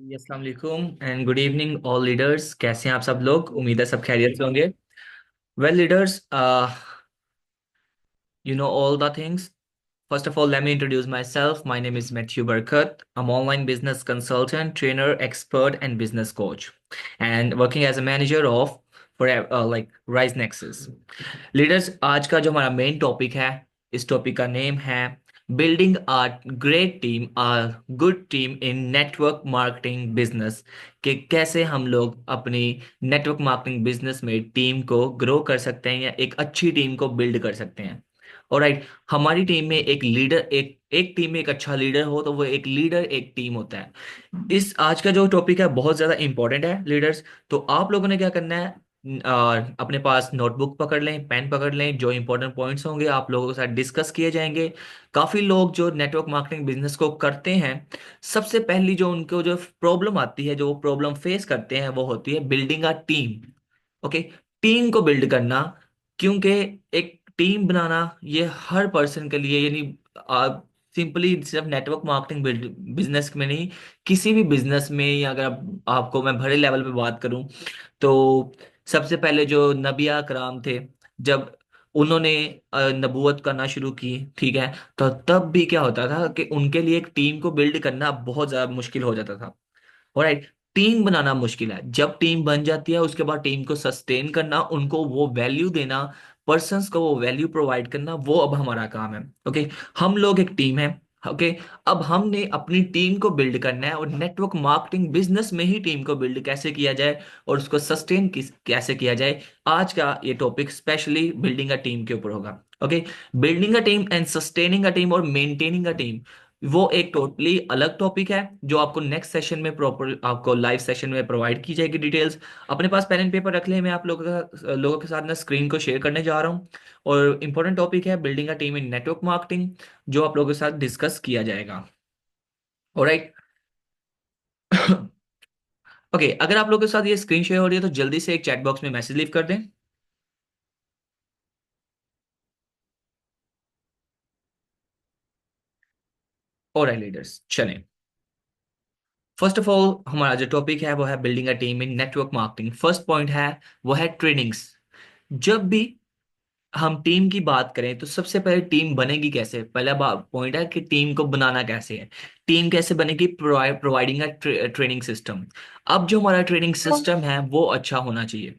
जी, अस्सलाम वालेकुम and good evening all leaders. कैसे हैं आप सब लोग? उम्मीद है सब खैरियत से होंगे। Well leaders, you know all the things. First of all, let me introduce myself. My name is Matthew Barkat. I'm online business consultant, trainer, expert, and business coach, and working as a manager of for like Rise Nexus. Leaders, आज का जो हमारा main topic है, इस topic का name है building a great team, a good team in network marketing business. कि कैसे हम लोग अपनी नेटवर्क मार्केटिंग बिजनेस में टीम को ग्रो कर सकते हैं या एक अच्छी टीम को बिल्ड कर सकते हैं। ऑलराइट, हमारी टीम में एक लीडर, एक एक टीम में एक अच्छा लीडर हो तो वो एक लीडर एक टीम होता है। इस आज का जो टॉपिक है बहुत ज्यादा इंपॉर्टेंट है लीडर्स। तो आप लोगों ने क्या करना है, अपने पास नोटबुक पकड़ लें, पेन पकड़ लें। जो इंपॉर्टेंट पॉइंट्स होंगे आप लोगों के साथ डिस्कस किए जाएंगे। काफी लोग जो नेटवर्क मार्केटिंग बिजनेस को करते हैं, सबसे पहली जो उनको जो प्रॉब्लम आती है, जो वो प्रॉब्लम फेस करते हैं, वो होती है building a team. Okay, team को बिल्ड करना। क्योंकि एक टीम बनाना ये हर पर्सन के लिए, यानी सिंपली सिर्फ नेटवर्क मार्केटिंग बिजनेस में नहीं, किसी भी बिजनेस में, या अगर आपको मैं बड़े लेवल पे बात करूं तो सबसे पहले जो नबिया कराम थे, जब उन्होंने नबूवत करना शुरू की, ठीक है, तो तब भी क्या होता था कि उनके लिए एक टीम को बिल्ड करना बहुत ज्यादा मुश्किल हो जाता था। राइट, टीम बनाना मुश्किल है। जब टीम बन जाती है उसके बाद टीम को सस्टेन करना, उनको वो वैल्यू देना, पर्सन्स को वो वैल्यू प्रोवाइड करना, वो अब हमारा काम है। ओके, हम लोग एक टीम है। ओके, अब हमने अपनी टीम को बिल्ड करना है, और नेटवर्क मार्केटिंग बिजनेस में ही टीम को बिल्ड कैसे किया जाए और उसको सस्टेन कैसे किया जाए, आज का ये topic specially building a team के ऊपर होगा। Okay, building a team and sustaining a team और मेंटेनिंग अ टीम, वो एक टोटली अलग टॉपिक है जो आपको नेक्स्ट सेशन में प्रॉपर, आपको लाइव सेशन में प्रोवाइड की जाएगी डिटेल्स। अपने पास पेन एंड पेपर रख ले, मैं आप लोगों के साथ ना स्क्रीन को शेयर करने जा रहा हूँ। और इंपॉर्टेंट टॉपिक है building a team in network marketing, जो आप लोगों के साथ डिस्कस किया जाएगा। ऑलराइट। ओके, अगर आप लोगों के साथ ये स्क्रीन शेयर हो रही है तो जल्दी से एक चैट बॉक्स में मैसेज लीव कर दें। और लीडर्स चलें, फर्स्ट ऑफ ऑल हमारा जो टॉपिक है वो है building a team in network marketing. First point है वो है ट्रेनिंग्स। जब भी हम टीम की बात करें तो सबसे पहले टीम बनेगी कैसे, पहला पॉइंट है कि टीम को बनाना कैसे है। टीम कैसे बनेगी? Providing a training system. अब जो हमारा ट्रेनिंग सिस्टम है वो अच्छा होना चाहिए।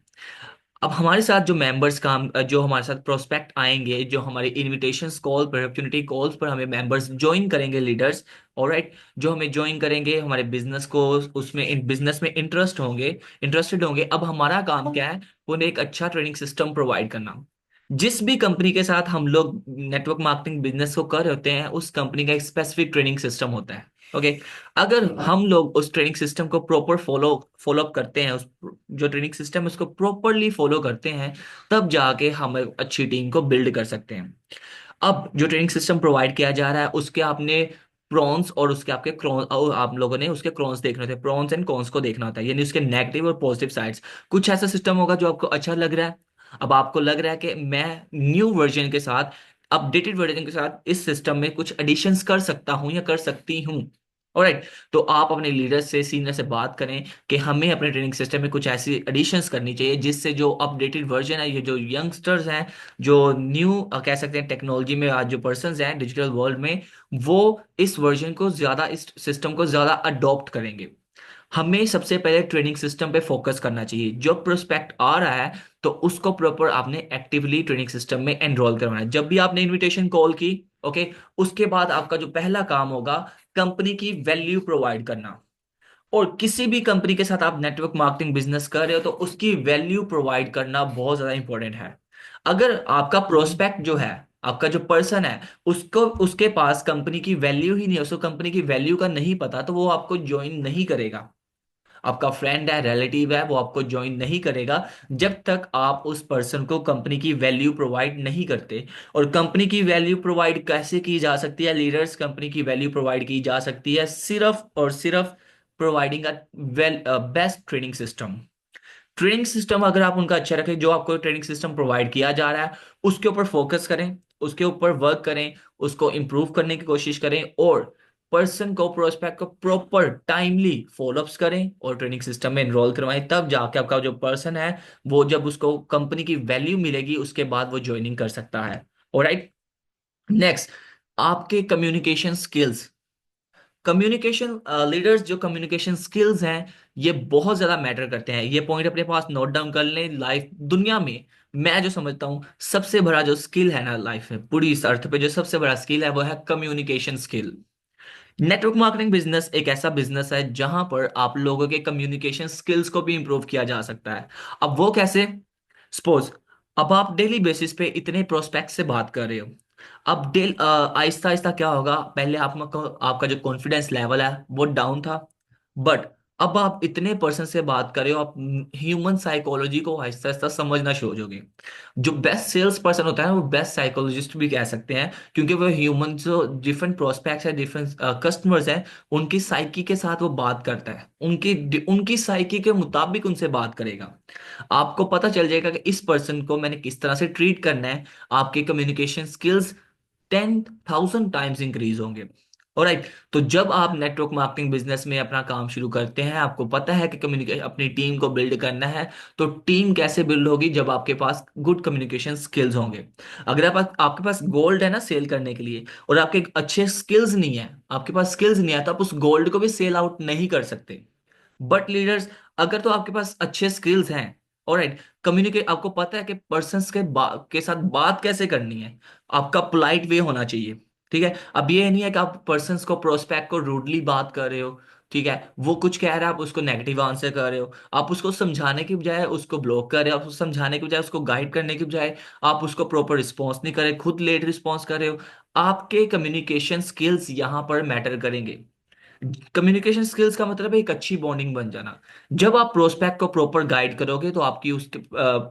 अब हमारे साथ जो मेंबर्स काम, जो हमारे साथ प्रोस्पेक्ट आएंगे, जो हमारे इनविटेशंस कॉल पर, अपॉर्चुनिटी कॉल्स पर हमें मेंबर्स ज्वाइन करेंगे, लीडर्स, ऑलराइट, जो हमें ज्वाइन करेंगे, हमारे बिजनेस को, उसमें इन बिजनेस में इंटरेस्टेड होंगे। अब हमारा काम क्या है? उन्हें एक अच्छा ट्रेनिंग सिस्टम प्रोवाइड करना। जिस भी कंपनी के साथ हम लोग नेटवर्क मार्केटिंग बिजनेस को कर रहे होते हैं, उस कंपनी का एक स्पेसिफिक ट्रेनिंग सिस्टम होता है। ओके, अगर हम लोग उस ट्रेनिंग सिस्टम को प्रॉपर फॉलो अप करते हैं, उस जो ट्रेनिंग सिस्टम है उसको प्रॉपरली फॉलो करते हैं, तब जाके हम एक अच्छी टीम को बिल्ड कर सकते हैं। अब जो ट्रेनिंग सिस्टम प्रोवाइड किया जा रहा है उसके आपने प्रॉन्स और उसके आपके क्रॉन, और आप लोगों ने उसके क्रॉन्स देखने होते हैं, प्रॉन्स एंड कॉन्स को देखना होता है, यानी उसके नेगेटिव और पॉजिटिव साइड्स। कुछ ऐसा सिस्टम होगा जो आपको अच्छा लग रहा है। अब आपको लग रहा है कि मैं न्यू वर्जन के साथ, अपडेटेड वर्जन के साथ इस सिस्टम में कुछ एडिशंस कर सकता हूं या कर सकती हूँ। ऑलराइट, तो आप अपने लीडर से, सीनियर से बात करें कि हमें अपने ट्रेनिंग सिस्टम में कुछ ऐसी एडिशंस करनी चाहिए जिससे जो अपडेटेड वर्जन है, ये जो यंगस्टर्स हैं, जो न्यू कह सकते हैं टेक्नोलॉजी में आज जो पर्सन हैं डिजिटल वर्ल्ड में, वो इस वर्जन को ज्यादा, इस सिस्टम को ज्यादा अडॉप्ट करेंगे। हमें सबसे पहले ट्रेनिंग सिस्टम पे फोकस करना चाहिए। जो प्रोस्पेक्ट आ रहा है तो उसको प्रॉपर आपने एक्टिवली ट्रेनिंग सिस्टम में एनरोल करवाना है। जब भी आपने इनविटेशन कॉल की, ओके, उसके बाद आपका जो पहला काम होगा, कंपनी की वैल्यू प्रोवाइड करना। और किसी भी कंपनी के साथ आप नेटवर्क मार्केटिंग बिजनेस कर रहे हो तो उसकी वैल्यू प्रोवाइड करना बहुत ज्यादा इंपॉर्टेंट है। अगर आपका प्रोस्पेक्ट जो है, आपका जो पर्सन है, उसको, उसके पास कंपनी की वैल्यू ही नहीं है, उसको कंपनी की वैल्यू का नहीं पता, तो वो आपको ज्वाइन नहीं करेगा। आपका फ्रेंड है, रिलेटिव है, वो आपको ज्वाइन नहीं करेगा जब तक आप उस पर्सन को कंपनी की वैल्यू प्रोवाइड नहीं करते। और कंपनी की वैल्यू प्रोवाइड कैसे की जा सकती है लीडर्स? कंपनी की वैल्यू प्रोवाइड की जा सकती है सिर्फ और सिर्फ providing a well best training system. Training system अगर आप उनका अच्छा रखें, जो आपको ट्रेनिंग सिस्टम प्रोवाइड किया जा रहा है उसके ऊपर फोकस करें, उसके ऊपर वर्क करें, उसको इंप्रूव करने की कोशिश करें, और पर्सन को, प्रोस्पेक्ट को प्रॉपर टाइमली फॉलोअप्स करें और ट्रेनिंग सिस्टम में एनरोल करवाएं, तब जाके आपका जो पर्सन है वो, जब उसको कंपनी की वैल्यू मिलेगी उसके बाद वो ज्वाइनिंग कर सकता है। ऑलराइट, नेक्स्ट, आपके कम्युनिकेशन स्किल्स। कम्युनिकेशन लीडर्स, जो कम्युनिकेशन स्किल्स हैं ये बहुत ज्यादा मैटर करते हैं। ये पॉइंट अपने पास नोट डाउन कर लें। लाइफ दुनिया में मैं जो समझता हूँ सबसे बड़ा जो स्किल है ना लाइफ में, पूरी इस अर्थ पे जो सबसे बड़ा स्किल है वो है communication skill. Network marketing business एक ऐसा बिजनेस है जहां पर आप लोगों के कम्युनिकेशन स्किल्स को भी इंप्रूव किया जा सकता है। अब वो कैसे? सपोज अब आप डेली बेसिस पे इतने प्रोस्पेक्ट से बात कर रहे हो। अब आहिस्ता आहिस्ता क्या होगा, पहले आपका जो कॉन्फिडेंस लेवल है वो डाउन था, बट अब आप इतने पर्सन से बात कर रहे हो, आप ह्यूमन साइकोलॉजी को आहिस्ता आहिस्ता समझना शुरू हो जाओगे। जो बेस्ट सेल्स पर्सन होता है वो बेस्ट साइकोलॉजिस्ट भी कह सकते हैं, क्योंकि वो ह्यूमन जो डिफरेंट प्रोस्पेक्ट्स है, डिफरेंट कस्टमर्स हैं, उनकी साइकी के साथ वो बात करता है, उनकी उनकी साइकी के मुताबिक उनसे बात करेगा। आपको पता चल जाएगा कि इस पर्सन को मैंने किस तरह से ट्रीट करना है। आपके कम्युनिकेशन स्किल्स 10,000 टाइम्स इंक्रीज होंगे। ऑलराइट, तो जब आप नेटवर्क मार्केटिंग बिजनेस में अपना काम शुरू करते हैं, आपको पता है कि कम्युनिकेशन, अपनी टीम को बिल्ड करना है, तो टीम कैसे बिल्ड होगी? जब आपके पास गुड कम्युनिकेशन स्किल्स होंगे। अगर आपके पास गोल्ड है ना सेल करने के लिए, और आपके अच्छे स्किल्स नहीं है, आपके पास स्किल्स नहीं है, तो आप उस गोल्ड को भी सेल आउट नहीं कर सकते। बट लीडर्स, अगर तो आपके पास अच्छे स्किल्स हैं, ऑलराइट, कम्युनिकेट, आपको पता है कि पर्सन्स के साथ बात कैसे करनी है, आपका पोलाइट वे होना चाहिए। ठीक है, अब ये नहीं है कि आप पर्सन्स को, प्रोस्पेक्ट को रूडली बात कर रहे हो। ठीक है, वो कुछ कह रहा है, आप उसको नेगेटिव आंसर कर रहे हो, आप उसको समझाने की बजाय उसको ब्लॉक कर रहे हो, आप उसको समझाने की बजाय उसको गाइड करने की बजाय आप उसको प्रॉपर रिस्पॉन्स नहीं कर रहे, खुद लेट रिस्पॉन्स कर रहे हो। आपके कम्युनिकेशन स्किल्स यहां पर मैटर करेंगे। कम्युनिकेशन स्किल्स का मतलब है एक अच्छी बॉन्डिंग बन जाना। जब आप प्रोस्पेक्ट को प्रॉपर गाइड करोगे तो आपकी उसके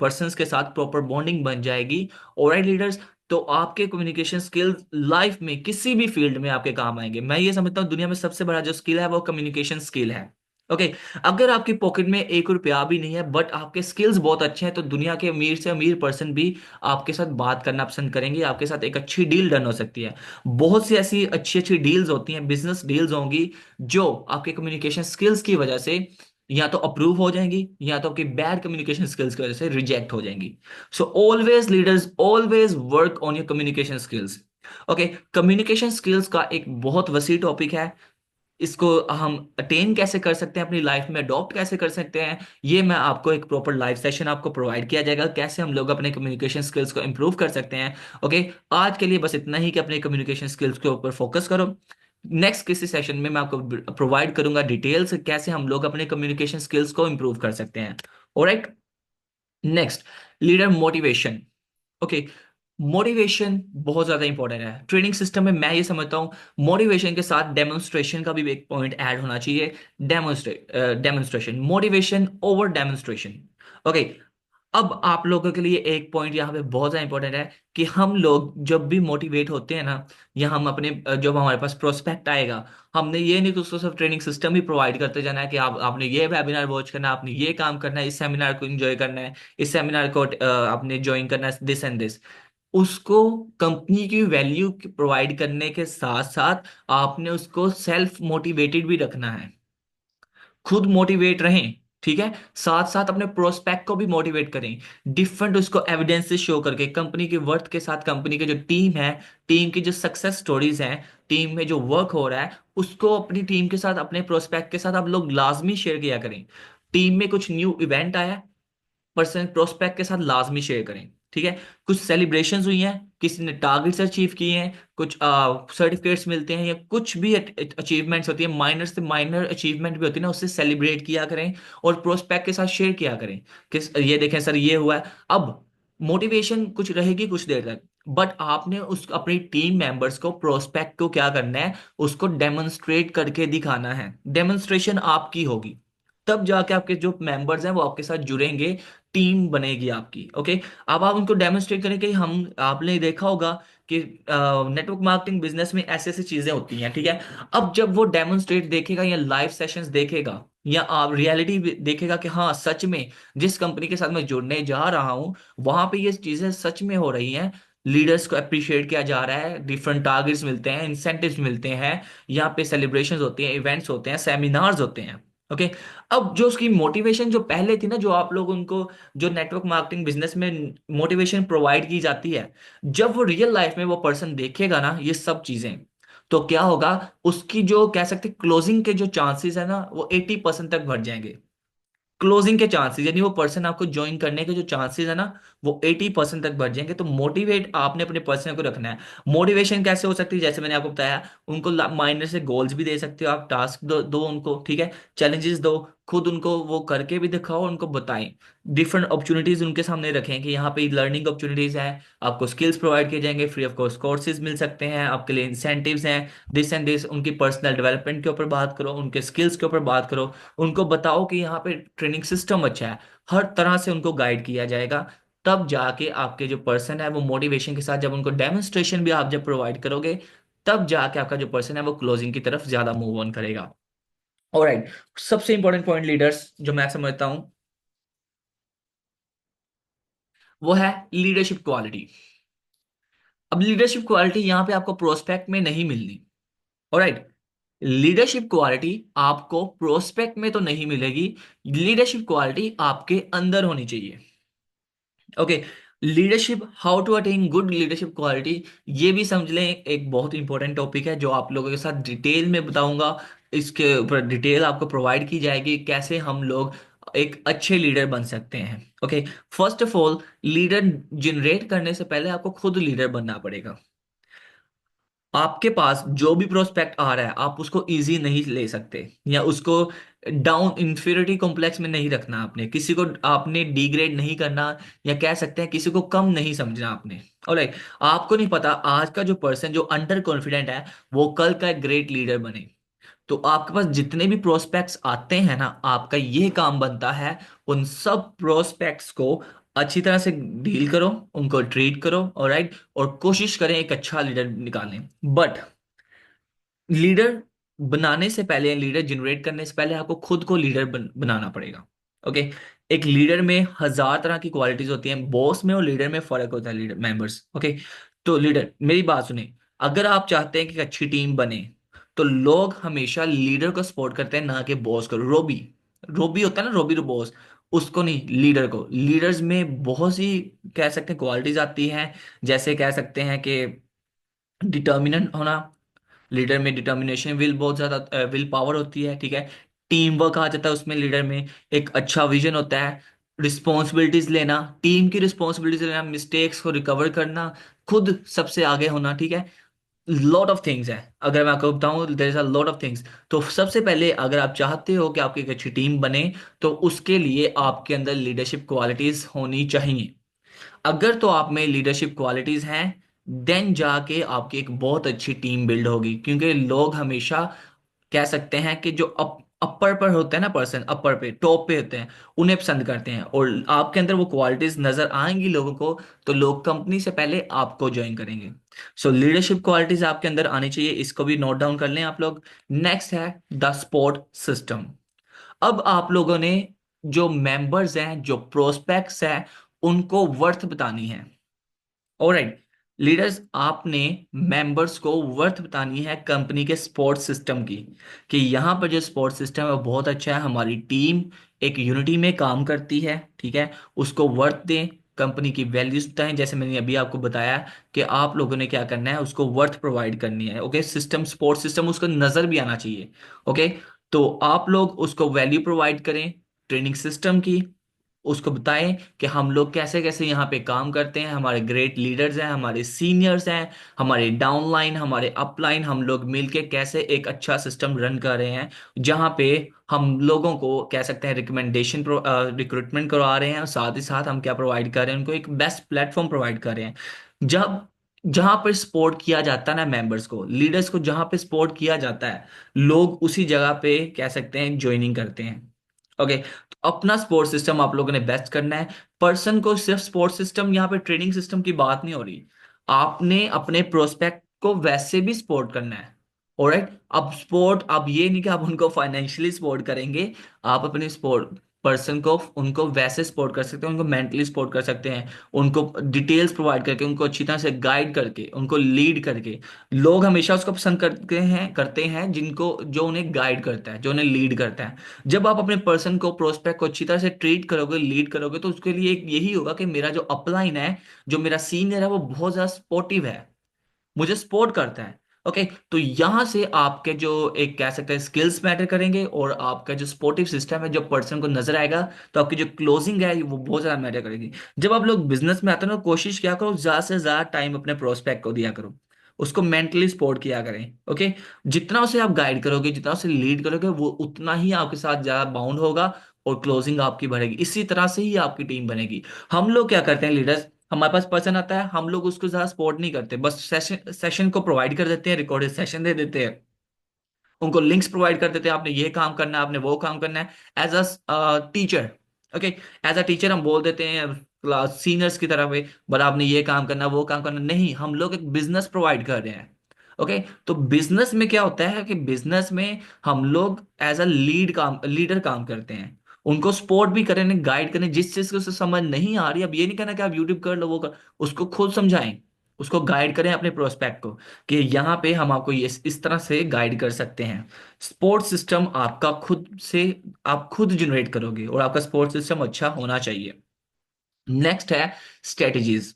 पर्सन्स के साथ प्रॉपर बॉन्डिंग बन जाएगी। ऑलराइट लीडर्स, तो आपके कम्युनिकेशन स्किल्स लाइफ में किसी भी फील्ड में आपके काम आएंगे। मैं ये समझता हूँ दुनिया में सबसे बड़ा जो स्किल है वो कम्युनिकेशन स्किल है। ओके, अगर आपकी पॉकेट में 1 रुपया भी नहीं है बट आपके स्किल्स बहुत अच्छे हैं, तो दुनिया के अमीर से अमीर पर्सन भी आपके साथ बात करना पसंद करेंगे, आपके साथ एक अच्छी डील डन हो सकती है। बहुत सी ऐसी अच्छी अच्छी डील्स होती हैं, बिजनेस डील्स होंगी, जो आपके कम्युनिकेशन स्किल्स की वजह से या तो अप्रूव हो जाएंगी, या तो आपकी बैड कम्युनिकेशन स्किल्स की वजह से रिजेक्ट हो जाएंगी। So always leaders, always work on your communication skills. Okay, communication skills का एक बहुत वसी टॉपिक है। इसको हम अटेन कैसे कर सकते हैं, अपनी लाइफ में अडॉप्ट कैसे कर सकते हैं, ये मैं आपको एक प्रॉपर लाइव सेशन आपको प्रोवाइड किया जाएगा, कैसे हम लोग अपने कम्युनिकेशन स्किल्स को इंप्रूव कर सकते हैं। ओके, आज के लिए बस इतना ही कि अपने कम्युनिकेशन स्किल्स के ऊपर फोकस करो। नेक्स्ट किसी सेशन में मैं आपको प्रोवाइड करूंगा डिटेल्स कैसे हम लोग अपने कम्युनिकेशन स्किल्स को इंप्रूव कर सकते हैं। Alright, next, leader motivation. Okay, motivation बहुत ज्यादा इंपॉर्टेंट है ट्रेनिंग सिस्टम में। मैं ये समझता हूँ मोटिवेशन के साथ डेमोन्स्ट्रेशन का भी एक पॉइंट ऐड होना चाहिए। Demonstration, motivation over demonstration. Okay, अब आप लोगों के लिए एक पॉइंट यहाँ पे बहुत ज्यादा इंपॉर्टेंट है कि हम लोग जब भी मोटिवेट होते हैं ना, या हम अपने जब हमारे पास प्रोस्पेक्ट आएगा, हमने ये नहीं कि उसको सिर्फ ट्रेनिंग सिस्टम ही प्रोवाइड करते जाना है कि आपने ये वेबिनार वॉच करना है, आपने ये काम करना है, इस सेमिनार को एंजॉय करना है, इस सेमिनार को आपने ज्वाइन करना है, दिस एंड दिस। उसको कंपनी की वैल्यू प्रोवाइड करने के साथ साथ आपने उसको सेल्फ मोटिवेटेड भी रखना है, खुद मोटिवेट रहें। ठीक है, साथ साथ अपने प्रोस्पेक्ट को भी मोटिवेट करें, डिफरेंट उसको एविडेंसेस शो करके, कंपनी के वर्थ के साथ, कंपनी के जो टीम है, टीम की जो सक्सेस स्टोरीज हैं, टीम में जो वर्क हो रहा है, उसको अपनी टीम के साथ, अपने प्रोस्पेक्ट के साथ आप लोग लाजमी शेयर किया करें। टीम में कुछ न्यू इवेंट आया, पर्सन प्रोस्पेक्ट के साथ लाजमी शेयर करें। ठीक है, कुछ सेलिब्रेशंस हुई हैं, किसी ने टारगेट्स अचीव किए हैं, कुछ सर्टिफिकेट्स मिलते हैं, या कुछ भी अचीवमेंट्स होती है, माइनर से माइनर अचीवमेंट भी होती है ना, उससे सेलिब्रेट किया करें और प्रोस्पेक्ट के साथ शेयर किया करें कि ये देखें सर ये हुआ है। अब मोटिवेशन कुछ रहेगी कुछ देर तक, बट आपने उस अपनी टीम मेंबर्स को, प्रोस्पेक्ट को क्या करना है, उसको डेमोन्स्ट्रेट करके दिखाना है। डेमोन्स्ट्रेशन आपकी होगी, तब जाके आपके जो मेंबर्स हैं वो आपके साथ जुड़ेंगे, टीम बनेगी आपकी। ओके, अब आप उनको डेमोन्स्ट्रेट करें कि हम, आपने देखा होगा कि नेटवर्क मार्केटिंग बिजनेस में ऐसे ऐसी चीजें होती हैं। ठीक है, अब जब वो डेमोन्स्ट्रेट देखेगा या लाइव सेशंस देखेगा, या आप रियलिटी देखेगा कि हाँ सच में जिस कंपनी के साथ मैं जुड़ने जा रहा हूं वहां पे ये चीजें सच में हो रही हैं, लीडर्स को अप्रिशिएट किया जा रहा है, डिफरेंट टारगेट्स मिलते हैं, इंसेंटिव्स मिलते हैं, यहाँ पे सेलिब्रेशंस होती हैं, इवेंट्स होते हैं, सेमिनार्स होते हैं। ओके। अब जो उसकी मोटिवेशन जो पहले थी ना, जो आप लोग उनको, जो नेटवर्क मार्केटिंग बिजनेस में मोटिवेशन प्रोवाइड की जाती है, जब वो रियल लाइफ में वो पर्सन देखेगा ना ये सब चीजें, तो क्या होगा, उसकी जो कह सकते क्लोजिंग के जो चांसेस है ना वो 80% तक बढ़ जाएंगे। क्लोजिंग के चांसेस यानी वो पर्सन आपको ज्वाइन करने के जो चांसेस है ना वो 80% तक बढ़ जाएंगे। तो मोटिवेट आपने अपने पर्सन को रखना है। मोटिवेशन कैसे हो सकती है, जैसे मैंने आपको बताया, उनको माइंड से गोल्स भी दे सकते हो आप, टास्क दो उनको, ठीक है, चैलेंजेस दो, खुद उनको वो करके भी दिखाओ, उनको बताएं, डिफरेंट अपॉर्चुनिटीज उनके सामने रखें कि यहाँ पे लर्निंग अपॉर्चुनिटीज है, आपको स्किल्स प्रोवाइड किए जाएंगे, फ्री ऑफ कॉस्ट कोर्सेज मिल सकते हैं आपके लिए, इंसेंटिव्स हैं, दिस एंड दिस। उनकी पर्सनल डेवलपमेंट के ऊपर बात करो, उनके स्किल्स के ऊपर बात करो, उनको बताओ कि यहाँ पे ट्रेनिंग सिस्टम अच्छा है, हर तरह से उनको गाइड किया जाएगा। तब जाके आपके जो पर्सन है वो मोटिवेशन के साथ, जब उनको डेमोन्स्ट्रेशन भी आप जब प्रोवाइड करोगे, तब जाके आपका जो पर्सन है वो क्लोजिंग की तरफ ज्यादा मूव ऑन करेगा। ऑलराइट। सबसे इंपॉर्टेंट पॉइंट लीडर्स जो मैं समझता हूं वो है लीडरशिप क्वालिटी। अब लीडरशिप क्वालिटी यहाँ पे आपको प्रोस्पेक्ट में नहीं मिलनी। ऑलराइट। लीडरशिप क्वालिटी आपको प्रोस्पेक्ट में तो नहीं मिलेगी, लीडरशिप क्वालिटी आपके अंदर होनी चाहिए। Okay. Leadership, how to attain good leadership quality, ये भी समझ लें एक बहुत इंपॉर्टेंट टॉपिक है जो आप लोगों के साथ डिटेल में बताऊंगा। इसके ऊपर डिटेल आपको प्रोवाइड की जाएगी कैसे हम लोग एक अच्छे लीडर बन सकते हैं। Okay. First of all, leader generate करने से पहले आपको खुद लीडर बनना पड़ेगा। आपके पास जो भी प्रोस्पेक्ट आ रहा है आप उसको इजी नहीं ले सकते, या उसको डाउन इंफीरियरिटी कॉम्प्लेक्स में नहीं रखना, आपने किसी को आपने डिग्रेड नहीं करना, या कह सकते हैं किसी को कम नहीं समझना आपने। ऑलराइट। आपको नहीं पता आज का जो पर्सन जो अंडर कॉन्फिडेंट है वो कल का एक ग्रेट लीडर बने। तो आपके पास जितने भी प्रोस्पेक्ट्स आते हैं ना, आपका ये काम बनता है उन सब प्रोस्पेक्ट्स को अच्छी तरह से डील करो, उनको ट्रीट करो, ऑलराइट, और कोशिश करें एक अच्छा लीडर निकालें। बट लीडर बनाने से पहले, लीडर जनरेट करने से पहले आपको खुद को लीडर बनाना पड़ेगा। ओके। एक लीडर में हजार तरह की क्वालिटीज होती हैं, बॉस में और लीडर में फर्क होता है, लीडर मेंबर्स। ओके। तो लीडर, मेरी बात सुने, अगर आप चाहते हैं कि एक अच्छी टीम बने, तो लोग हमेशा लीडर को सपोर्ट करते हैं ना कि बॉस को। रोबी, रोबी होता है ना, रोबी बॉस, उसको नहीं, लीडर को। लीडर्स में बहुत सी कह सकते हैं क्वालिटीज आती हैं, जैसे कह सकते हैं कि डिटर्मिनेंट होना, लीडर में डिटर्मिनेशन, विल बहुत ज्यादा विल पावर होती है, ठीक है। टीम वर्क आ जाता है उसमें, लीडर में एक अच्छा विजन होता है, रिस्पॉन्सिबिलिटीज लेना, टीम की रिस्पॉन्सिबिलिटीज लेना, मिस्टेक्स को रिकवर करना, खुद सबसे आगे होना, ठीक है। लॉट ऑफ थिंग्स है, अगर मैं आपको बताऊं there is a lot of things. तो सबसे पहले अगर आप चाहते हो कि आपकी एक अच्छी टीम बने, तो उसके लिए आपके अंदर लीडरशिप क्वालिटीज होनी चाहिए। अगर तो आप में लीडरशिप क्वालिटीज हैं, देन जाके आपकी एक बहुत अच्छी टीम बिल्ड होगी, क्योंकि लोग हमेशा कह सकते हैं कि जो अपर पर होते हैं ना, पर्सन अपर पे टॉप पे होते हैं, उन्हें पसंद करते हैं, और आपके अंदर वो क्वालिटीज नजर आएंगी लोगों को, तो लोग कंपनी से पहले आपको ज्वाइन करेंगे। सो लीडरशिप क्वालिटीज आपके अंदर आनी चाहिए, इसको भी नोट डाउन कर लें आप लोग। नेक्स्ट है द सपोर्ट सिस्टम। अब आप लोगों ने जो मेंबर्स हैं, जो प्रोस्पेक्ट्स हैं, उनको वर्थ बतानी है। ऑलराइट। लीडर्स, आपने मेंबर्स को वर्थ बतानी है कंपनी के सपोर्ट सिस्टम की, कि यहाँ पर जो सपोर्ट सिस्टम है वो बहुत अच्छा है, हमारी टीम एक यूनिटी में काम करती है, ठीक है। उसको वर्थ दें, कंपनी की वैल्यूज बताएं, जैसे मैंने अभी आपको बताया कि आप लोगों ने क्या करना है, उसको वर्थ प्रोवाइड करनी है। ओके। सिस्टम, सपोर्ट सिस्टम उसको नजर भी आना चाहिए। ओके। तो आप लोग उसको वैल्यू प्रोवाइड करें ट्रेनिंग सिस्टम की, उसको बताएं कि हम लोग कैसे कैसे यहाँ पे काम करते हैं, हमारे ग्रेट लीडर्स हैं, हमारे सीनियर्स हैं, हमारे डाउनलाइन, हमारे अपलाइन, हम लोग मिलके कैसे एक अच्छा सिस्टम रन कर रहे हैं, जहाँ पे हम लोगों को कह सकते हैं रिकमेंडेशन रिक्रूटमेंट करवा रहे हैं, और साथ ही साथ हम क्या प्रोवाइड कर रहे हैं, उनको एक बेस्ट प्लेटफॉर्म प्रोवाइड कर रहे हैं। जब जहां पर सपोर्ट किया जाता है ना मेंबर्स को, लीडर्स को जहां पे सपोर्ट किया जाता है, लोग उसी जगह पे कह सकते हैं ज्वाइनिंग करते हैं। ओके। तो अपना सपोर्ट सिस्टम आप लोगों ने बेस्ट करना है। पर्सन को सिर्फ सपोर्ट सिस्टम, यहाँ पे ट्रेनिंग सिस्टम की बात नहीं हो रही, आपने अपने प्रोस्पेक्ट को वैसे भी सपोर्ट करना है। ऑलराइट। अब सपोर्ट, अब ये नहीं कि आप उनको फाइनेंशियली सपोर्ट करेंगे, आप अपने सपोर्ट पर्सन को, उनको वैसे सपोर्ट कर सकते हैं, उनको मेंटली सपोर्ट कर सकते हैं, उनको डिटेल्स प्रोवाइड करके, उनको अच्छी तरह से गाइड करके, उनको लीड करके। लोग हमेशा उसको पसंद करते हैं जिनको, जो उन्हें गाइड करता है, जो उन्हें लीड करता है। जब आप अपने पर्सन को, प्रोस्पेक्ट को अच्छी तरह से ट्रीट करोगे, लीड करोगे, तो उसके लिए एक यही होगा कि मेरा जो अपलाइन है, जो मेरा सीनियर है, वो बहुत ज्यादा सपोर्टिव है, मुझे सपोर्ट करता है। ओके, तो यहां से आपके जो, एक कह सकते हैं, स्किल्स मैटर करेंगे, और आपका जो सपोर्टिव सिस्टम है, जो पर्सन को नजर आएगा, तो आपकी जो क्लोजिंग है वो बहुत ज्यादा मैटर करेगी। जब आप लोग बिजनेस में आते हैं ना, कोशिश क्या करो, ज्यादा से ज्यादा टाइम अपने प्रोस्पेक्ट को दिया करो, उसको मेंटली सपोर्ट किया करें। ओके, जितना उसे आप गाइड करोगे, जितना उसे लीड करोगे, वो उतना ही आपके साथ ज्यादा बाउंड होगा, और क्लोजिंग आपकी बढ़ेगी। इसी तरह से ही आपकी टीम बनेगी। हम लोग क्या करते हैं लीडर्स, हमारे पास पर्सन आता है, हम लोग उसको ज्यादा सपोर्ट नहीं करते, बस सेशन सेशन को प्रोवाइड कर देते हैं, रिकॉर्डेड सेशन दे देते हैं, उनको लिंक्स प्रोवाइड कर देते हैं, आपने ये काम करना है, आपने वो काम करना है, as a teacher. Okay, as a teacher हम बोल देते हैं क्लास सीनियर्स की तरफ में, बट आपने ये काम करना, वो काम करना नहीं, हम लोग एक बिजनेस प्रोवाइड कर रहे हैं। ओके, तो बिजनेस में क्या होता है कि बिजनेस में हम लोग एज अ लीडर काम करते हैं, उनको सपोर्ट भी करें, गाइड करें, जिस चीज को उसे समझ नहीं आ रही, अब ये नहीं कहना कि आप यूट्यूब कर लो, वो कर, उसको खुद समझाएं, उसको गाइड करें अपने प्रोस्पेक्ट को, कि यहाँ पे हम आपको ये इस तरह से गाइड कर सकते हैं। सपोर्ट सिस्टम आपका खुद से, आप खुद जनरेट करोगे, और आपका सपोर्ट सिस्टम अच्छा होना चाहिए। नेक्स्ट है स्ट्रेटजीज।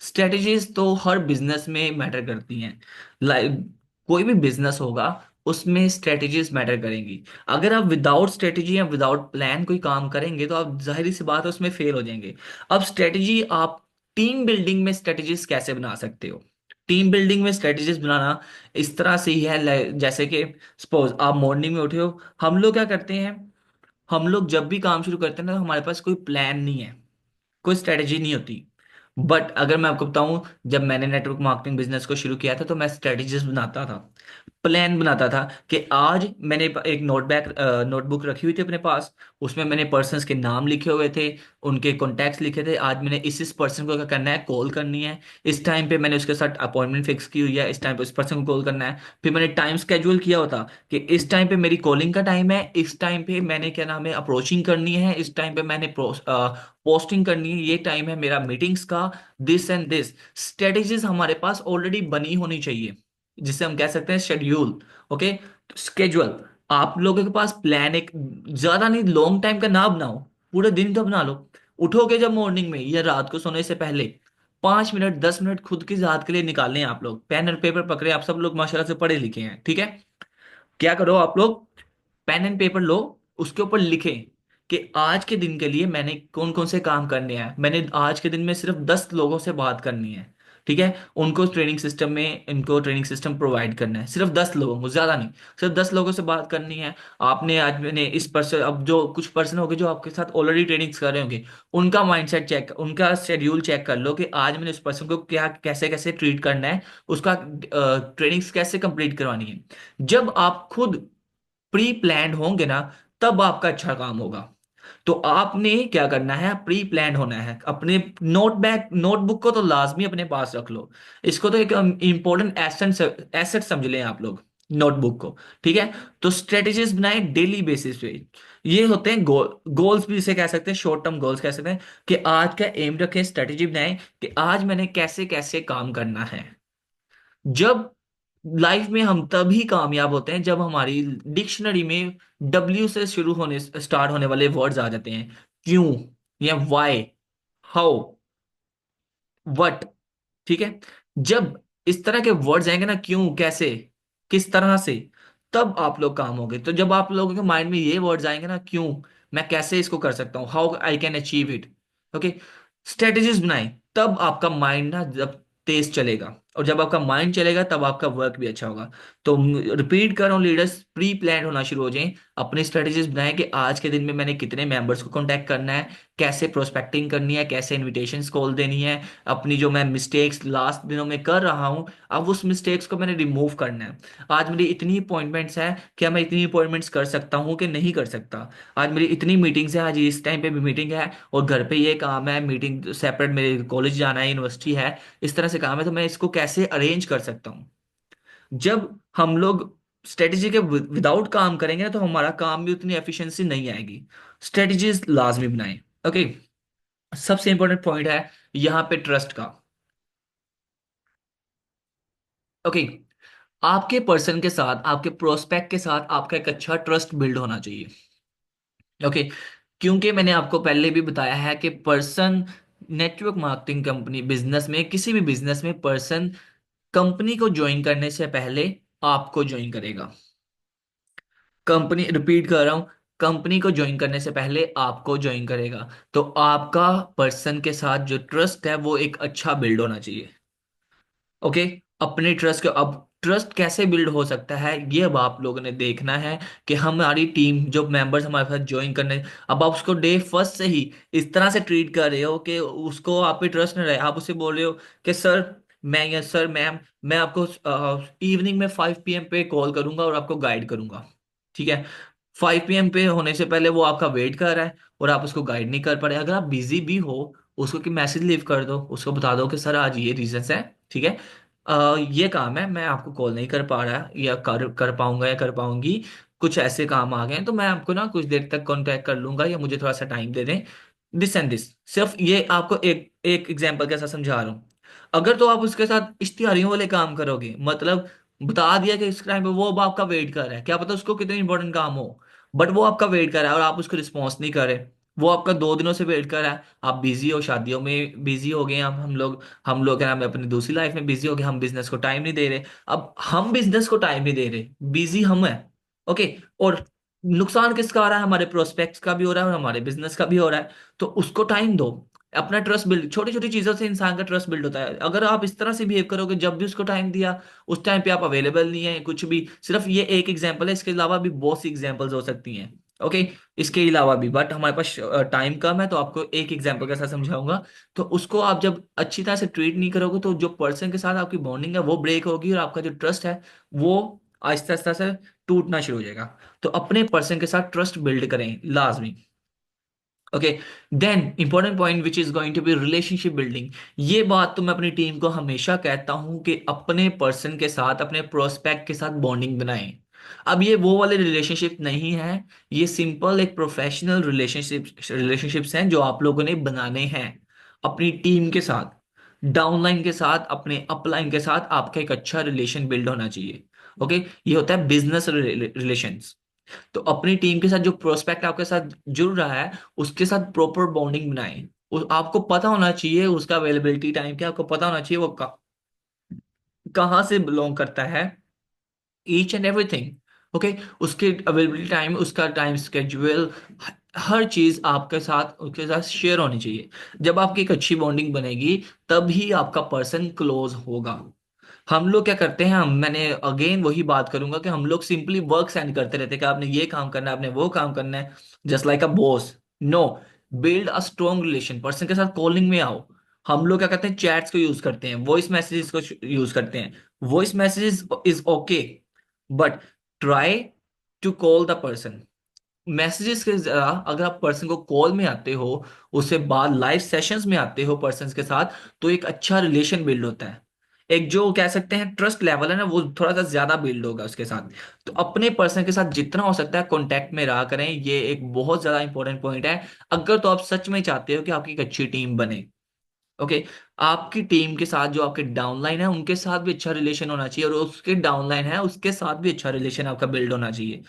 स्ट्रेटजीज तो हर बिजनेस में मैटर करती हैं। लाइक कोई भी बिजनेस होगा, उसमें स्ट्रेटजीज मैटर करेंगी। अगर आप विदाउट स्ट्रेटजी या विदाउट प्लान कोई काम करेंगे, तो आप जाहिर सी बात है उसमें फेल हो जाएंगे। अब स्ट्रेटजी आप टीम बिल्डिंग में स्ट्रेटजीज कैसे बना सकते हो? टीम बिल्डिंग में स्ट्रेटजीज बनाना इस तरह से ही है, जैसे कि सपोज आप मॉर्निंग में उठे हो, हम लोग क्या करते हैं, हम लोग जब भी काम शुरू करते हैं ना, हमारे पास कोई प्लान नहीं है, कोई स्ट्रेटजी नहीं होती। बट अगर मैं आपको बताऊं, जब मैंने नेटवर्क मार्केटिंग बिजनेस को शुरू किया था, तो मैं स्ट्रेटजीज बनाता था, प्लान बनाता था, कि आज मैंने एक नोटबुक रखी हुई थी अपने पास, उसमें मैंने पर्सन्स के नाम लिखे हुए थे, उनके कॉन्टैक्ट्स लिखे थे, आज मैंने इस पर्सन को क्या करना है, कॉल करनी है, इस टाइम पे मैंने उसके साथ अपॉइंटमेंट फिक्स की हुई है, इस टाइम पे उस पर्सन को कॉल करना है। फिर मैंने टाइम स्केड्यूल किया होता, कि इस टाइम पे मेरी कॉलिंग का टाइम है, इस टाइम पे मैंने क्या नाम है अप्रोचिंग करनी है, इस टाइम पे मैंने पोस्टिंग करनी है, ये टाइम है मेरा मीटिंग्स का, दिस एंड दिस। स्ट्रेटेजीज हमारे पास ऑलरेडी बनी होनी चाहिए, जिसे हम कह सकते हैं शेड्यूल। ओके, स्केड्यूल, आप लोगों के पास प्लान एक, ज्यादा नहीं, लॉन्ग टाइम का ना बनाओ, पूरे दिन का बना लो। उठोगे जब मॉर्निंग में या रात को सोने से पहले, 5 मिनट 10 मिनट खुद की याद के लिए निकालने हैं। आप लोग पेन और पेपर पकड़े, आप सब लोग माशाल्लाह से पढ़े लिखे हैं, ठीक है? क्या करो आप लोग, पेन एंड पेपर लो, उसके ऊपर लिखें कि आज के दिन के लिए मैंने कौन कौन से काम करने हैं। मैंने आज के दिन में सिर्फ 10 लोगों से बात करनी है, ठीक है? उनको ट्रेनिंग सिस्टम में, इनको ट्रेनिंग सिस्टम प्रोवाइड करना है, सिर्फ 10 लोगों को, ज्यादा नहीं, सिर्फ 10 लोगों से बात करनी है। आपने आज, मैंने इस पर्सन, अब जो कुछ पर्सन होंगे जो आपके साथ ऑलरेडी ट्रेनिंग्स कर रहे होंगे, उनका माइंडसेट चेक, उनका शेड्यूल चेक कर लो, कि आज मैंने उस पर्सन को क्या, कैसे कैसे ट्रीट करना है, उसका ट्रेनिंग्स कैसे कंप्लीट करवानी है। जब आप खुद प्री प्लान्ड होंगे ना, तब आपका अच्छा काम होगा। तो आपने क्या करना है, प्री प्लान होना है। अपने नोटबुक को तो लाजमी अपने पास रख लो, इसको तो एक इंपॉर्टेंट एसेट एसेट समझ लें आप लोग, नोटबुक को, ठीक है? तो स्ट्रेटेजीज बनाए डेली बेसिस पे। ये होते हैं गोल्स भी इसे कह सकते हैं, शॉर्ट टर्म गोल्स कह सकते हैं, कि आज का एम रखें, स्ट्रेटेजी बनाएं कि आज मैंने कैसे कैसे काम करना है। जब लाइफ में हम तभी कामयाब होते हैं जब हमारी डिक्शनरी में डब्ल्यू से शुरू होने, स्टार्ट होने वाले वर्ड्स आ जाते हैं। क्यों, या वाई, हाउ, व्हाट, ठीक है? जब इस तरह के वर्ड्स आएंगे ना, क्यों, कैसे, किस तरह से, तब आप लोग काम होंगे। तो जब आप लोगों के माइंड में ये वर्ड्स आएंगे ना, क्यों, मैं कैसे इसको कर सकता हूँ, how I can achieve it, okay, strategies बनाएं, तब आपका माइंड ना जब तेज चलेगा, और जब आपका माइंड चलेगा तब आपका वर्क भी अच्छा होगा। तो रिपीट कर रहा हूँ, लीडर्स प्री प्लान होना शुरू हो जाएं, अपनी स्ट्रेटेजीज बनाएं कि आज के दिन में मैंने कितने मेंबर्स को कांटेक्ट करना है, कैसे प्रोस्पेक्टिंग करनी है, कैसे इनविटेशंस कॉल देनी है, अपनी जो मैं मिस्टेक्स लास्ट दिनों में कर रहा हूं, अब उस मिस्टेक्स को मैंने रिमूव करना है। आज मेरी इतनी अपॉइंटमेंट्स हैं, क्या मैं इतनी अपॉइंटमेंट्स कर सकता हूं कि नहीं कर सकता? आज मेरी इतनी मीटिंग्स है, आज इस टाइम पे भी मीटिंग है, और घर पे ये काम है, मीटिंग सेपरेट, मेरे कॉलेज जाना है, यूनिवर्सिटी है, इस तरह से काम है, तो मैं इसको कैसे अरेंज कर सकता हूँ? जब हम लोग स्ट्रेटेजी के विदाउट काम करेंगे ना तो हमारा काम भी उतनी एफिशिएंसी नहीं आएगी। स्ट्रेटेजीज लाजमी बनाएं। ओके। सबसे इंपॉर्टेंट पॉइंट है यहाँ पे ट्रस्ट का। ओके। आपके पर्सन के साथ, आपके प्रोस्पेक्ट के साथ आपका एक अच्छा ट्रस्ट बिल्ड होना चाहिए। ओके। क्योंकि मैंने आपको पहले भी बताया है कि person, network marketing company business में, किसी भी बिजनेस में पर्सन कंपनी को ज्वाइन करने से पहले आपको ज्वाइन करेगा। कंपनी, रिपीट कर रहा हूं, कंपनी को ज्वाइन करने से पहले आपको ज्वाइन करेगा। तो आपका पर्सन के साथ जो ट्रस्ट है वो एक अच्छा बिल्ड होना चाहिए। ओके। अपने ट्रस्ट के, अब ट्रस्ट कैसे बिल्ड हो सकता है ये अब आप लोगों ने देखना है कि हमारी टीम जो मेंबर्स हमारे साथ ज्वाइन करने, अब आप उसको डे फर्स्ट से ही इस तरह से ट्रीट कर रहे हो कि उसको आप पे ट्रस्ट नहीं रहे। आप उसे बोल रहे हो कि सर, मैं, या सर मैम, मैं आपको इवनिंग में 5 PM पे कॉल करूंगा और आपको गाइड करूंगा। ठीक है। 5 PM पे होने से पहले वो आपका वेट कर रहा है और आप उसको गाइड नहीं कर पा रहे। अगर आप बिजी भी हो, उसको कि मैसेज लीव कर दो, उसको बता दो कि सर आज ये रीजंस है, ठीक है, ये काम है, मैं आपको कॉल नहीं कर पा रहा या कर पाऊंगा या कर पाऊंगी, कुछ ऐसे काम आ गए हैं तो मैं आपको ना कुछ देर तक कांटेक्ट कर लूंगा या मुझे थोड़ा सा टाइम दे दें। दिस एंड दिस, सिर्फ ये आपको एक एक एग्जांपल के साथ समझा रहा हूँ। अगर तो आप उसके साथ इश्तिहारियों वाले काम करोगे, मतलब बता दिया कि इस टाइम पे वो अब आपका वेट कर रहा है, क्या पता उसको कितने इंपॉर्टेंट काम हो, बट वो आपका वेट कर रहा है और आप उसको रिस्पॉन्स नहीं कर रहे, वो आपका 2 दिनों से वेट कर रहा है, आप बिजी हो, शादियों में बिजी हो गए, हम लोग क्या नाम है, अपनी दूसरी लाइफ में बिजी हो गए, हम बिजनेस को टाइम नहीं दे रहे। अब हम बिजनेस को टाइम नहीं दे रहे, बिजी हम है। ओके। और नुकसान किसका आ रहा है? हमारे प्रोस्पेक्ट्स का भी हो रहा है और हमारे बिजनेस का भी हो रहा है। तो उसको टाइम दो। अपना ट्रस्ट बिल्ड, छोटी छोटी चीजों से इंसान का ट्रस्ट बिल्ड होता है। अगर आप इस तरह से बिहेव करोगे, जब भी उसको टाइम दिया उस टाइम पे आप अवेलेबल नहीं है कुछ भी, सिर्फ ये एक एग्जांपल है, इसके अलावा भी बहुत सी एग्जांपल्स हो सकती हैं। ओके। इसके अलावा भी, बट हमारे पास टाइम कम है तो आपको एक एग्जांपल के साथ समझाऊंगा। तो उसको आप जब अच्छी तरह से ट्रीट नहीं करोगे तो जो पर्सन के साथ आपकी बॉन्डिंग है वो ब्रेक होगी और आपका जो ट्रस्ट है वो आहिस्ता आहिस्ता से टूटना शुरू हो जाएगा। तो अपने पर्सन के साथ ट्रस्ट बिल्ड करें लाजमी। Okay. Then important point which is going to be relationship building. ये बात तो मैं अपनी टीम को हमेशा कहता हूं कि अपने पर्सन के साथ, अपने प्रोस्पेक्ट के साथ बॉन्डिंग बनाएं। अब ये वो वाले रिलेशनशिप नहीं है, ये सिंपल एक प्रोफेशनल रिलेशनशिप्स हैं जो आप लोगों ने बनाने हैं अपनी टीम के साथ। डाउनलाइन के साथ, अपने अपलाइन के साथ आपका एक अच्छा रिलेशन बिल्ड होना चाहिए। ओके। ये होता है बिजनेस रिलेशंस। तो अपनी टीम के साथ जो प्रोस्पेक्ट आपके साथ जुड़ रहा है उसके साथ प्रॉपर बॉन्डिंग बनाएं। आपको पता होना चाहिए उसका अवेलेबिलिटी टाइम क्या, आपको पता होना चाहिए वो कहाँ से बिलोंग करता है, ईच एंड एवरीथिंग। ओके। उसके अवेलेबिलिटी टाइम, उसका टाइम स्केड्यूल, हर चीज आपके साथ, उसके साथ शेयर होनी चाहिए। जब आपकी एक अच्छी बॉन्डिंग बनेगी तभी आपका पर्सन क्लोज होगा। हम लोग क्या करते हैं, मैंने अगेन वही बात करूंगा कि हम लोग सिंपली वर्क सेंड करते रहते हैं कि आपने ये काम करना है, आपने वो काम करना है, just like a boss. No, build a strong relation, person के साथ कॉलिंग में आओ। हम लोग क्या करते हैं, चैट्स को यूज करते हैं, वॉइस मैसेजेस को यूज करते हैं। Voice messages is okay, but try to call the person. Messages के जरा, अगर आप पर्सन को कॉल में आते हो, उससे बाद लाइव सेशंस में आते हो पर्सन के साथ, तो एक अच्छा रिलेशन बिल्ड होता है। एक जो कह सकते हैं ट्रस्ट लेवल है ना, वो थोड़ा सा ज्यादा बिल्ड होगा उसके साथ। तो अपने पर्सन के साथ जितना हो सकता है कांटेक्ट में रहा करें, ये एक बहुत ज्यादा इंपॉर्टेंट पॉइंट है अगर तो आप सच में चाहते हो कि आपकी एक अच्छी टीम बने। ओके। आपकी टीम के साथ जो आपके डाउनलाइन है उनके साथ भी अच्छा रिलेशन होना चाहिए, और उसके डाउनलाइन है उसके साथ भी अच्छा रिलेशन आपका बिल्ड होना चाहिए।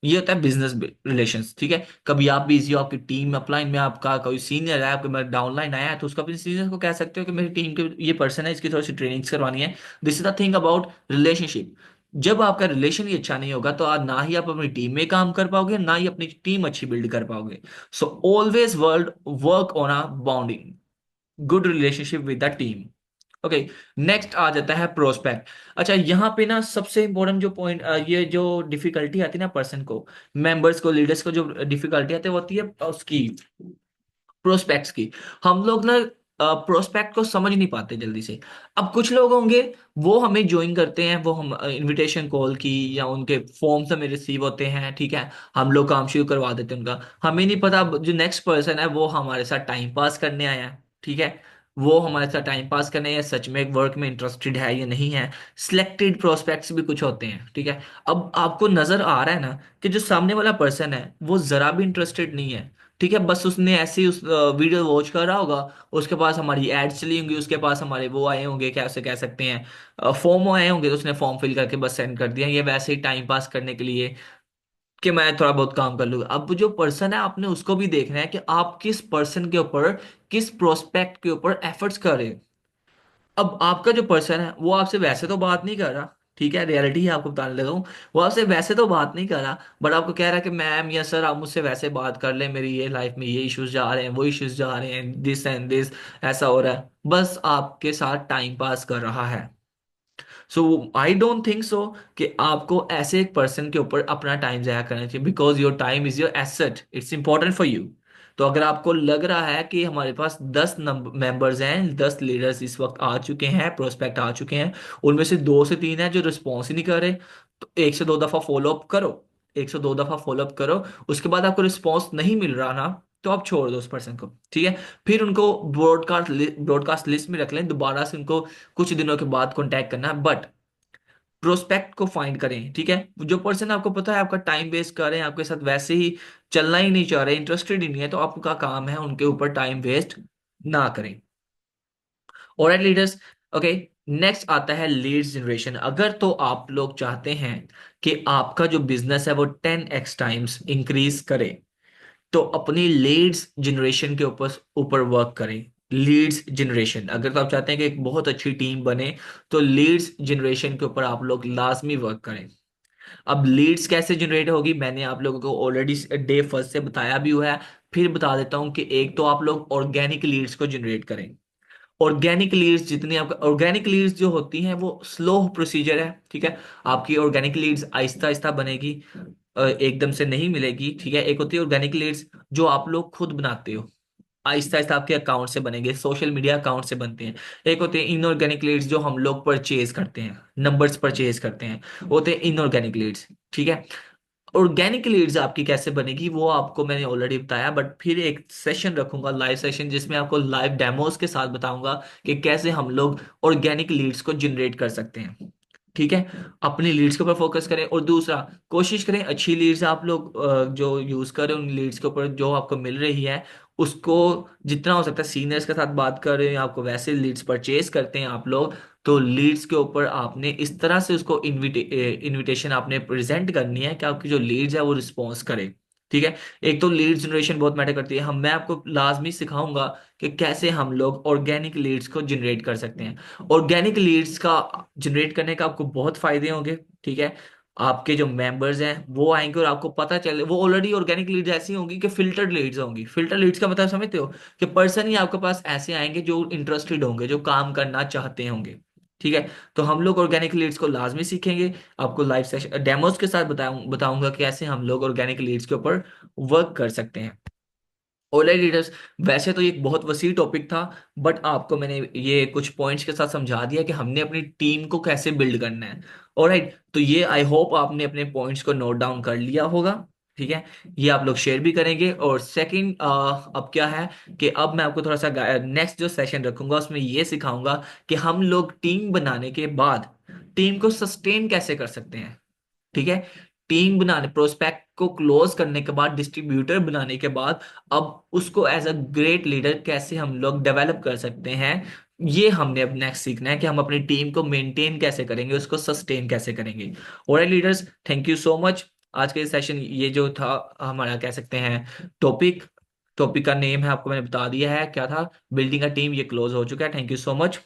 ये होता है बिजनेस रिलेशंस। ठीक है। कभी आप बिजी हो, आपकी टीम अपलाइन में आपका कोई सीनियर है, आपके डाउनलाइन आया है, तो उसको अपने सीनियर को कह सकते हो कि मेरी टीम के ये पर्सन है, इसकी थोड़ी सी ट्रेनिंग्स करवानी है। This is the thing about relationship. जब आपका रिलेशन ही अच्छा नहीं होगा तो आज ना ही आप अपनी टीम में काम कर पाओगे, ना ही अपनी टीम अच्छी बिल्ड कर पाओगे। So always would work on a bonding, good relationship with the team. Okay. Next आ जाता है प्रोस्पेक्ट। अच्छा, यहाँ पे ना सबसे इंपॉर्टेंट जो पॉइंट, ये जो डिफिकल्टी आती है ना पर्सन को, मेंबर्स को, लीडर्स को जो डिफिकल्टी आती है वो आती है उसकी, प्रोस्पेक्ट्स की। हम लोग ना प्रोस्पेक्ट को समझ नहीं पाते जल्दी से। अब कुछ लोग होंगे वो हमें ज्वाइन करते हैं, वो हम इनविटेशन कॉल की या उनके फॉर्म्स हमें रिसीव होते हैं, ठीक है, हम लोग काम शुरू करवा देते हैं उनका। हमें नहीं पता जो नेक्स्ट पर्सन है वो हमारे साथ टाइम पास करने आया है, ठीक है, वो हमारे साथ टाइम पास करने या सच में वर्क में इंटरेस्टेड है या नहीं है। सिलेक्टेड प्रोस्पेक्ट्स भी कुछ होते हैं, ठीक है। अब आपको नजर आ रहा है ना कि जो सामने वाला पर्सन है वो जरा भी इंटरेस्टेड नहीं है, ठीक है, बस उसने ऐसे ही उस वीडियो वॉच कर रहा होगा, उसके पास हमारी एड्स चली होंगी, उसके पास हमारे वो आए होंगे, क्या उसे कह सकते हैं, फॉर्म आए होंगे, तो उसने फॉर्म फिल करके बस सेंड कर दिया, ये वैसे ही टाइम पास करने के लिए कि मैं थोड़ा बहुत काम कर लूंगा। अब जो पर्सन है आपने उसको भी देखना है कि आप किस पर्सन के ऊपर, किस प्रोस्पेक्ट के ऊपर एफर्ट्स कर रहे हो। अब आपका जो पर्सन है वो आपसे वैसे तो बात नहीं कर रहा, ठीक है, रियलिटी है आपको बताने लगा हूँ। वो आपसे वैसे तो बात नहीं कर रहा, बट आपको कह रहा है कि मैम या सर आप मुझसे वैसे बात कर लें, मेरी ये लाइफ में ये इश्यूज जा रहे हैं, वो इश्यूज जा रहे हैं, दिस एंड दिस, ऐसा हो रहा है, बस आपके साथ टाइम पास कर रहा है। सो आई डोंट थिंक सो कि आपको ऐसे एक पर्सन के ऊपर अपना टाइम जाया करना चाहिए, because your time is your asset, it's important for you. तो अगर आपको लग रहा है कि हमारे पास 10 मेंबर्स हैं, 10 लीडर्स इस वक्त आ चुके हैं, प्रोस्पेक्ट आ चुके हैं, उनमें से 2 से 3 हैं जो रिस्पॉन्स ही नहीं कर रहे, तो 1 से 2 दफा फॉलो अप करो, 1 से 2 दफा फॉलो अप करो, उसके बाद आपको रिस्पॉन्स नहीं मिल रहा ना, तो आप छोड़ दो उस पर्सन को, ठीक है। फिर उनको ब्रॉडकास्ट लिस्ट में रख लें, दोबारा से उनको कुछ दिनों के बाद कॉन्टैक्ट करना है, बट प्रोस्पेक्ट को फाइंड करें, ठीक है। जो पर्सन आपको पता है आपका टाइम वेस्ट कर रहे हैं, आपके साथ वैसे ही चलना ही नहीं चाह रहे, इंटरेस्टेड ही नहीं है, तो आपका काम है उनके ऊपर टाइम वेस्ट ना करें। Alright leaders, okay. नेक्स्ट आता है लीड्स जनरेशन। अगर तो आप लोग चाहते हैं कि आपका जो बिजनेस है वो 10x टाइम्स इंक्रीज करे, तो अपनी लीड्स जनरेशन के ऊपर ऊपर वर्क करें। लीड्स जनरेशन, अगर तो आप चाहते हैं कि एक बहुत अच्छी टीम बने, तो लीड्स जनरेशन के ऊपर आप लोग लाजमी वर्क करें। अब लीड्स कैसे जनरेट होगी मैंने आप लोगों को ऑलरेडी डे फर्स्ट से बताया भी हुआ है, फिर बता देता हूं कि एक तो आप लोग ऑर्गेनिक लीड्स को जनरेट करें। ऑर्गेनिक लीड्स जितनी आपका ऑर्गेनिक लीड्स जो होती हैं वो स्लो प्रोसीजर है, ठीक है। आपकी ऑर्गेनिक लीड्स आहिस्ता आहिस्ता बनेगी, एकदम से नहीं मिलेगी, ठीक है। एक होती है ऑर्गेनिक लीड्स जो आप लोग खुद बनाते हो, आहिस्ता आहिस्ता आपके अकाउंट से बनेंगे, सोशल मीडिया अकाउंट से बनते हैं। एक होते हैं इनऑर्गेनिक लीड्स जो हम लोग परचेज करते हैं, नंबर्स परचेज करते हैं, वो होते हैं इनऑर्गेनिक लीड्स, ठीक है। ऑर्गेनिक लीड्स आपकी कैसे बनेगी वो आपको मैंने ऑलरेडी बताया, बट फिर एक सेशन रखूंगा, लाइव सेशन, जिसमें आपको लाइव डेमोस के साथ बताऊंगा कि कैसे हम लोग ऑर्गेनिक लीड्स को जनरेट कर सकते हैं, ठीक है। अपनी लीड्स के ऊपर फोकस करें, और दूसरा, कोशिश करें अच्छी लीड्स आप लोग जो यूज करें उन लीड्स के ऊपर जो आपको मिल रही है, उसको जितना हो सकता है सीनियर्स के साथ बात करें, आपको वैसे लीड्स परचेज करते हैं आप लोग, तो लीड्स के ऊपर आपने इस तरह से उसको इनविटेशन आपने प्रेजेंट करनी है कि आपकी जो लीड्स है वो रिस्पॉन्स करे, ठीक है। एक तो लीड जनरेशन बहुत मैटर करती है, हम मैं आपको लाजमी सिखाऊंगा कि कैसे हम लोग ऑर्गेनिक लीड्स को जनरेट कर सकते हैं। ऑर्गेनिक लीड्स का जनरेट करने का आपको बहुत फायदे होंगे, ठीक है। आपके जो मेंबर्स हैं वो आएंगे और आपको पता चले, वो ऑलरेडी ऑर्गेनिक लीड्स ऐसी होंगी कि फिल्टर्ड लीड्स होंगी। फिल्टर लीड्स का मतलब समझते हो, कि पर्सन ही आपके पास ऐसे आएंगे जो इंटरेस्टेड होंगे, जो काम करना चाहते होंगे, ठीक है। तो हम लोग ऑर्गेनिक लीड्स को लाजमी सीखेंगे, आपको लाइव सेशन डेमोज के साथ बताऊंगा कि कैसे हम लोग ऑर्गेनिक लीड्स के ऊपर वर्क कर सकते हैं। ऑनलाइन लीडर्स, वैसे तो ये एक बहुत वसी टॉपिक था, बट आपको मैंने ये कुछ पॉइंट्स के साथ समझा दिया कि हमने अपनी टीम को कैसे बिल्ड करना है। ऑलराइट, तो ये आई होप आपने अपने पॉइंट्स को नोट डाउन कर लिया होगा, ठीक है। ये आप लोग शेयर भी करेंगे। और सेकंड, अब क्या है कि अब मैं आपको थोड़ा सा नेक्स्ट जो सेशन रखूंगा उसमें ये सिखाऊंगा कि हम लोग टीम बनाने के बाद टीम को सस्टेन कैसे कर सकते हैं, ठीक है। टीम बनाने, प्रोस्पेक्ट को क्लोज करने के बाद, डिस्ट्रीब्यूटर बनाने के बाद, अब उसको एज अ ग्रेट लीडर कैसे हम लोग डेवलप कर सकते हैं, ये हमने अब नेक्स्ट सीखना है कि हम अपनी टीम को मेंटेन कैसे करेंगे, उसको सस्टेन कैसे करेंगे। Alright leaders, thank you so much. आज के सेशन ये जो था हमारा कह सकते हैं टॉपिक, टॉपिक का नेम है आपको मैंने बता दिया है क्या था, बिल्डिंग अ टीम, ये क्लोज हो चुका है। Thank you so much.